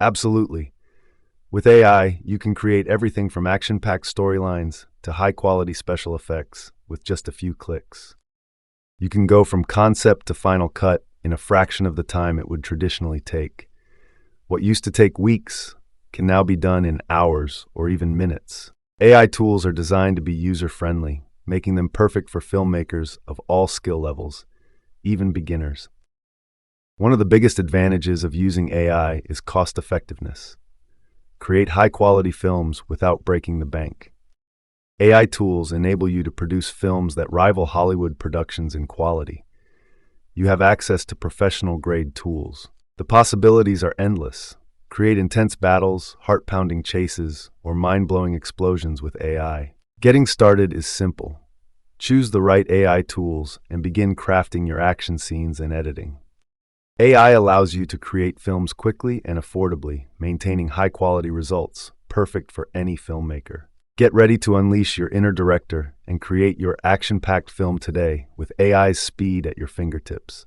Absolutely. With AI, you can create everything from action-packed storylines to high-quality special effects with just a few clicks. You can go from concept to final cut in a fraction of the time it would traditionally take. What used to take weeks can now be done in hours or even minutes. AI tools are designed to be user-friendly, making them perfect for filmmakers of all skill levels, even beginners. One of the biggest advantages of using AI is cost-effectiveness. Create high-quality films without breaking the bank. AI tools enable you to produce films that rival Hollywood productions in quality. You have access to professional-grade tools. The possibilities are endless. Create intense battles, heart-pounding chases, or mind-blowing explosions with AI. Getting started is simple. Choose the right AI tools and begin crafting your action scenes and editing. AI allows you to create films quickly and affordably, maintaining high-quality results, perfect for any filmmaker. Get ready to unleash your inner director and create your action-packed film today with AI's speed at your fingertips.